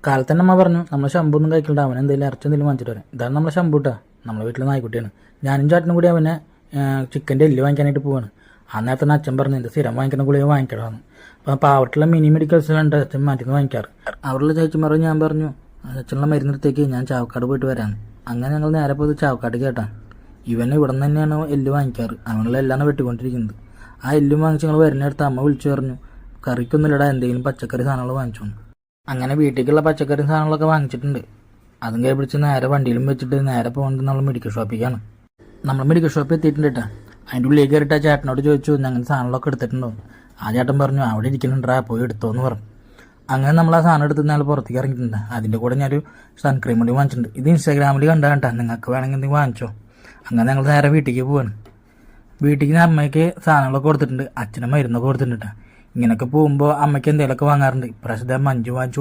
കാലത്ത് തന്നെ അമ്മ പറഞ്ഞു നമ്മൾ ശമ്പു ഒന്നും കഴിക്കണ്ട, അവൻ എന്തെങ്കിലും ഇറച്ചി എന്തെങ്കിലും വാങ്ങിച്ചിട്ട് വരാം. ഇതാണ് നമ്മളെ ശമ്പൂട്ടാ, നമ്മളെ വീട്ടിൽ നായ്ക്കുട്ടിയാണ്. ഞാനും ചേട്ടനും കൂടി അവനെ ചിക്കൻ്റെ എല്ല് വാങ്ങിക്കാനായിട്ട് പോവാണ്. ആ നേരത്തെ തന്നെ അച്ഛൻ പറഞ്ഞു എൻ്റെ സ്ഥിരം വാങ്ങിക്കുന്ന ഗുളിക വാങ്ങിക്കണമെന്ന്. അപ്പം പാവട്ടുള്ള മിനി മെഡിക്കൽസിലുണ്ട് അച്ഛൻ മാറ്റിന്ന് വാങ്ങിക്കാറ്. അവിടെയുള്ള ചേച്ചിമാർ ഞാൻ പറഞ്ഞു അച്ഛനുള്ള മരുന്നെടുത്തേക്ക് ഞാൻ ചാവക്കാട് പോയിട്ട് വരാമെന്ന്. അങ്ങനെ ഞങ്ങൾ നേരെ പോയത് ചാവക്കാട് കേട്ടാ. ഇവനെ ഇവിടെ നിന്ന് തന്നെയാണ് എല്ല് വാങ്ങിക്കാറ്. അവനുള്ള എല്ലാമാണ് വെട്ടിക്കൊണ്ടിരിക്കുന്നത്. ആ എല്ലും വാങ്ങിച്ച് ഞങ്ങൾ വരുന്നിടത്ത് അമ്മ വിളിച്ചു പറഞ്ഞു കറിക്കൊന്നുമില്ലടാ, എന്തെങ്കിലും പച്ചക്കറി സാധനങ്ങൾ വാങ്ങിച്ചു. അങ്ങനെ വീട്ടിലേക്കുള്ള പച്ചക്കറി സാധനങ്ങളൊക്കെ വാങ്ങിച്ചിട്ടുണ്ട്. അതും കൈ പിടിച്ച് നേരെ വണ്ടിയിലും വെച്ചിട്ട് നേരെ പോകുന്നത് നമ്മൾ മെഡിക്കൽ ഷോപ്പിലേക്കാണ്. നമ്മൾ മെഡിക്കൽ ഷോപ്പിൽ എത്തിയിട്ടുണ്ട് കേട്ടോ. അതിൻ്റെ ഉള്ളിലേക്ക് കയറിയിട്ട് ആ ചേട്ടനോട് ചോദിച്ചു ഞങ്ങൾ സാധനങ്ങളൊക്കെ എടുത്തിട്ടുണ്ടോ. ആ ചേട്ടൻ പറഞ്ഞു അവിടെ ഇരിക്കുന്നുണ്ടാ, പോയി എടുത്തോന്ന് പറഞ്ഞു. അങ്ങനെ നമ്മൾ ആ സാധനം എടുത്ത് നാളെ പുറത്തേക്ക് ഇറങ്ങിയിട്ടുണ്ട്. അതിൻ്റെ കൂടെ ഞാനൊരു സൺക്രീം കൂടി വാങ്ങിച്ചിട്ടുണ്ട്. ഇത് ഇൻസ്റ്റാഗ്രാമിൽ കണ്ടാൽ കേട്ടോ, നിങ്ങൾക്ക് വേണമെങ്കിൽ എന്തെങ്കിലും വാങ്ങിച്ചോ. അങ്ങനെ ഞങ്ങൾ നേരെ വീട്ടിലേക്ക് പോവാണ്. വീട്ടിലേക്ക് അമ്മയ്ക്ക് സാധനങ്ങളൊക്കെ കൊടുത്തിട്ടുണ്ട്, അച്ഛനും മരുന്നൊക്കെ കൊടുത്തിട്ടുണ്ട് കേട്ടോ. ഇങ്ങനെയൊക്കെ പോകുമ്പോൾ അമ്മയ്ക്ക് എന്തെങ്കിലുമൊക്കെ വാങ്ങാറുണ്ട്. ഇപ്രാവശ്യത്തെ മഞ്ച് വാങ്ങിച്ചു